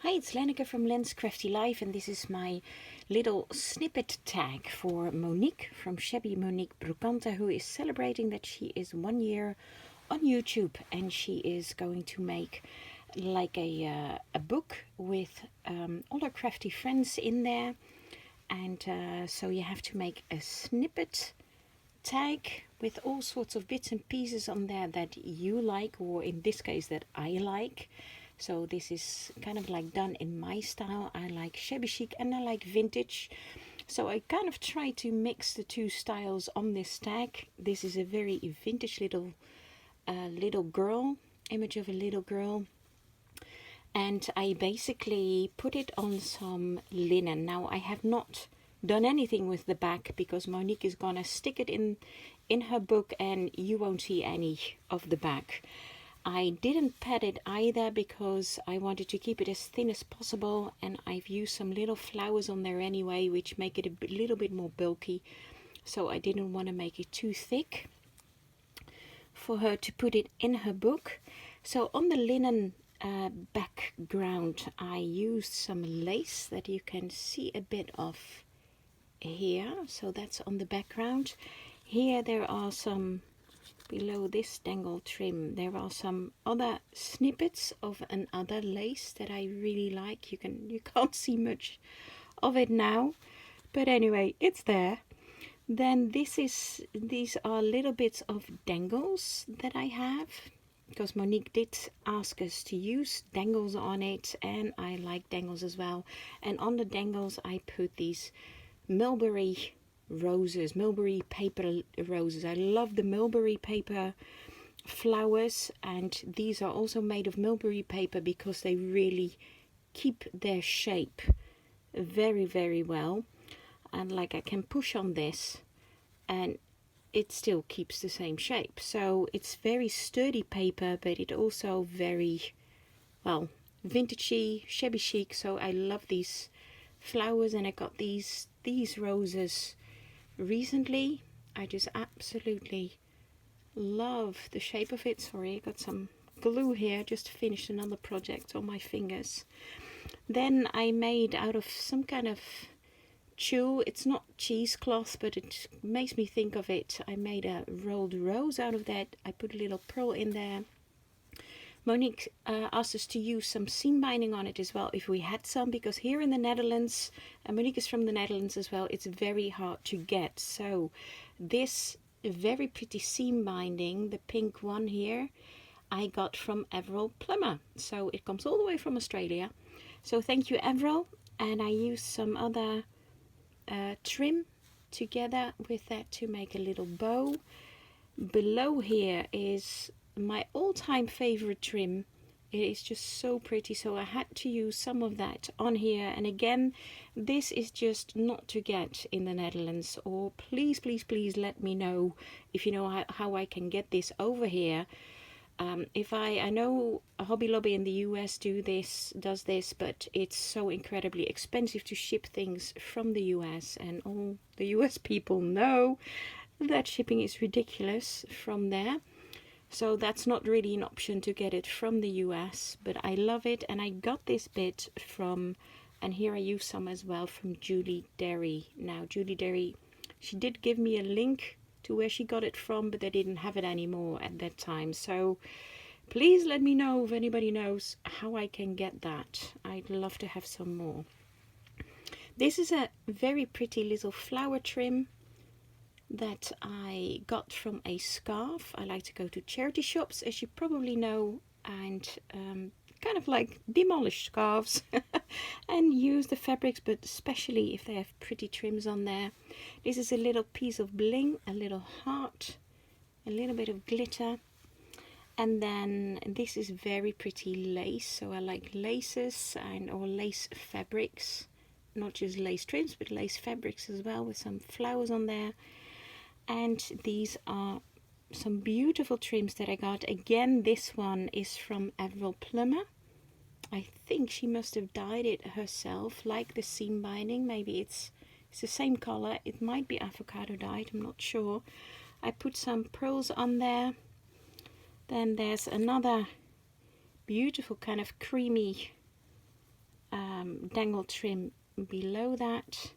Hi, it's Lenneke from Len's Crafty Life, and this is my little snippet tag for Monique from Shabby Monique Brocante, who is celebrating that she is 1 year on YouTube, and she is going to make like a book with all her crafty friends in there, and so you have to make a snippet tag with all sorts of bits and pieces on there that you like, or in this case that I like. So this is kind of like done in my style. I like shabby chic and I like vintage. So I kind of try to mix the two styles on this tag. This is a very vintage little girl, image of a little girl. And I basically put it on some linen. Now I have not done anything with the back because Monique is gonna stick it in her book and you won't see any of the back. I didn't pad it either because I wanted to keep it as thin as possible, and I've used some little flowers on there anyway, which make it a little bit more bulky, so I didn't want to make it too thick for her to put it in her book. So on the linen background I used some lace that you can see a bit of here, so that's on the background. Here there are some, below this dangle trim, there are some other snippets of another lace that I really like. You can't see much of it now, but anyway, it's there. Then these are little bits of dangles that I have, because Monique did ask us to use dangles on it, and I like dangles as well. And on the dangles I put these mulberry roses, mulberry paper roses. I love the mulberry paper flowers, and these are also made of mulberry paper because they really keep their shape very, very well. And like I can push on this and it still keeps the same shape. So it's very sturdy paper, but it also very, well, vintagey, shabby chic. So I love these flowers, and I got these roses recently. I just absolutely love the shape of it. Sorry, I got some glue here, just finished another project on my fingers. Then I made out of some kind of tulle, it's not cheesecloth, but it makes me think of it. I made a rolled rose out of that. I put a little pearl in there. Monique asked us to use some seam binding on it as well if we had some, because here in the Netherlands, and Monique is from the Netherlands as well, it's very hard to get. So this very pretty seam binding, the pink one here, I got from Avril Plummer. So it comes all the way from Australia. So thank you, Avril. And I used some other trim together with that to make a little bow. Below here is my all-time favorite trim. It is just so pretty, so I had to use some of that on here. And again, this is just not to get in the Netherlands, or please let me know if you know how I can get this over here. If I know Hobby Lobby in the US does this, but it's so incredibly expensive to ship things from the US, and all the US people know that shipping is ridiculous from there. So that's not really an option to get it from the US, but I love it. And I got this bit from, and here I use some as well, from Julie Derry. Now Julie Derry, she did give me a link to where she got it from, but they didn't have it anymore at that time. So please let me know if anybody knows how I can get that. I'd love to have some more. This is a very pretty little flower trim that I got from a scarf. I like to go to charity shops, as you probably know, and kind of like demolish scarves and use the fabrics, but especially if they have pretty trims on there. This is a little piece of bling, a little heart, a little bit of glitter, and then this is very pretty lace. So I like laces or lace fabrics, not just lace trims but lace fabrics as well, with some flowers on there. And these are some beautiful trims that I got. Again, this one is from Avril Plummer. I think she must have dyed it herself, like the seam binding. Maybe it's the same color. It might be avocado dyed, I'm not sure. I put some pearls on there. Then there's another beautiful kind of creamy dangle trim below that,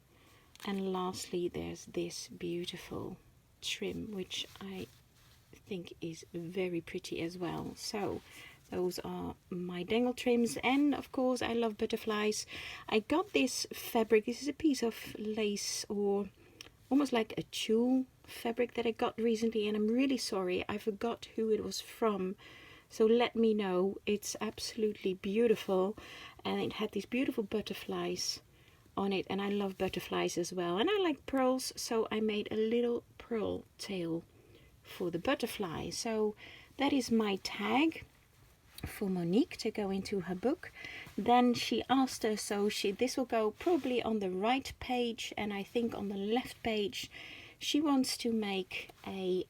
and lastly there's this beautiful trim which I think is very pretty as well. So those are my dangle trims, and of course I love butterflies. I got this fabric, this is a piece of lace or almost like a tulle fabric that I got recently, and I'm really sorry I forgot who it was from, so let me know. It's absolutely beautiful, and it had these beautiful butterflies on it, and I love butterflies as well, and I like pearls, so I made a little pearl tail for the butterfly. So that is my tag for Monique to go into her book. Then she asked her, so this will go probably on the right page, and I think on the left page she wants to make a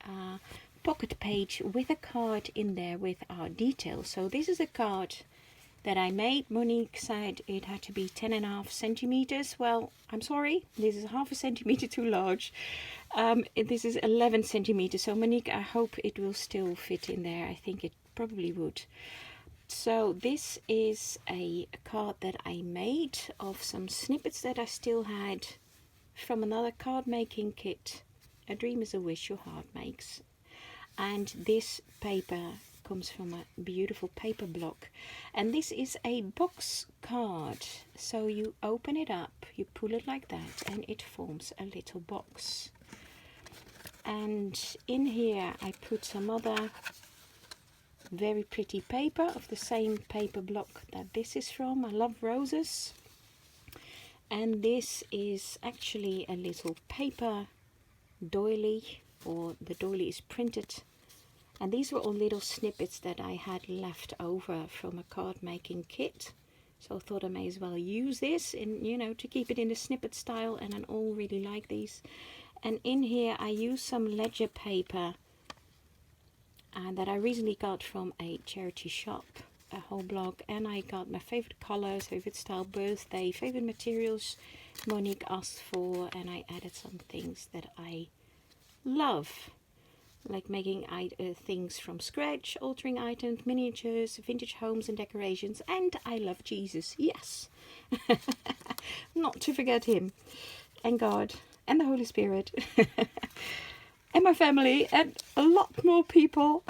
pocket page with a card in there with our details. So this is a card that I made. Monique said it had to be 10.5 centimeters. Well, I'm sorry, this is half a centimeter too large. This is 11 centimeters, so Monique, I hope it will still fit in there. I think it probably would. So this is a card that I made of some snippets that I still had from another card making kit. A dream is a wish your heart makes. And this paper comes from a beautiful paper block, and this is a box card. So you open it up, you pull it like that, and it forms a little box. And in here I put some other very pretty paper of the same paper block that this is from. I love roses. And this is actually a little paper doily, or the doily is printed. And these were all little snippets that I had left over from a card making kit. So I thought I may as well use this in, you know, to keep it in the snippet style, and I all really like these. And in here I used some ledger paper that I recently got from a charity shop, a whole block, and I got my favorite colors, favorite style, birthday, favorite materials Monique asked for, and I added some things that I love, like making things from scratch, altering items, miniatures, vintage homes and decorations, and I love Jesus, yes. Not to forget him, and God, and the Holy Spirit, and my family, and a lot more people.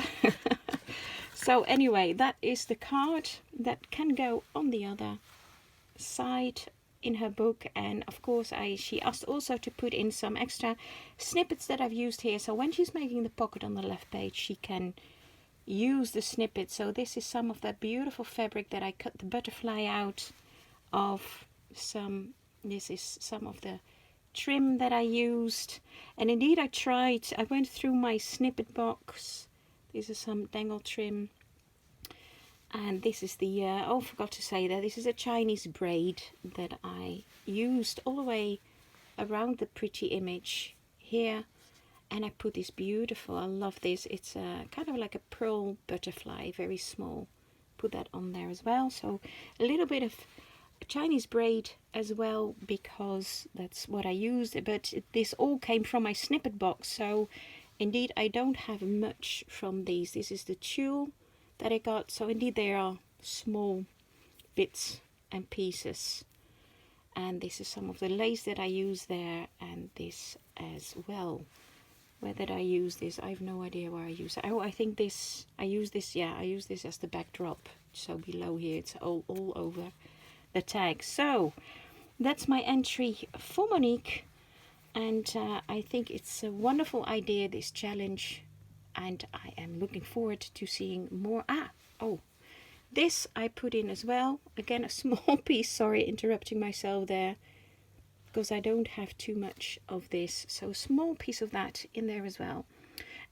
So anyway, that is the card that can go on the other side in her book. And of course she asked also to put in some extra snippets that I've used here, so when she's making the pocket on the left page she can use the snippets. So this is some of that beautiful fabric that I cut the butterfly out of. This is some of the trim that I used, and indeed I went through my snippet box. This is some dangle trim, and this is the oh, forgot to say that this is a Chinese braid that I used all the way around the pretty image here, and I put this beautiful, I love this, it's a kind of like a pearl butterfly, very small, put that on there as well. So a little bit of Chinese braid as well, because that's what I used, but this all came from my snippet box. So indeed I don't have much from these. This is the tulle that I got, so indeed they are small bits and pieces, and this is some of the lace that I use there, and this as well. Where did I use this? I have no idea where I use it. Oh, I think this, I use this, yeah, I use this as the backdrop. So below here it's all over the tag. So that's my entry for Monique, and I think it's a wonderful idea, this challenge, and I am looking forward to seeing more. This I put in as well, again a small piece, sorry interrupting myself there, because I don't have too much of this, so a small piece of that in there as well.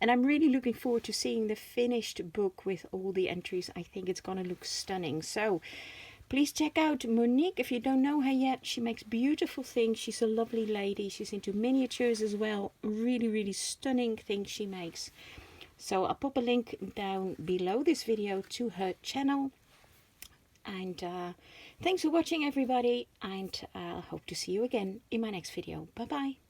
And I'm really looking forward to seeing the finished book with all the entries. I think it's gonna look stunning. So please check out Monique if you don't know her yet. She makes beautiful things. She's a lovely lady. She's into miniatures as well. Really, really stunning things she makes. So I'll pop a link down below this video to her channel. And thanks for watching everybody, and I hope to see you again in my next video. Bye bye.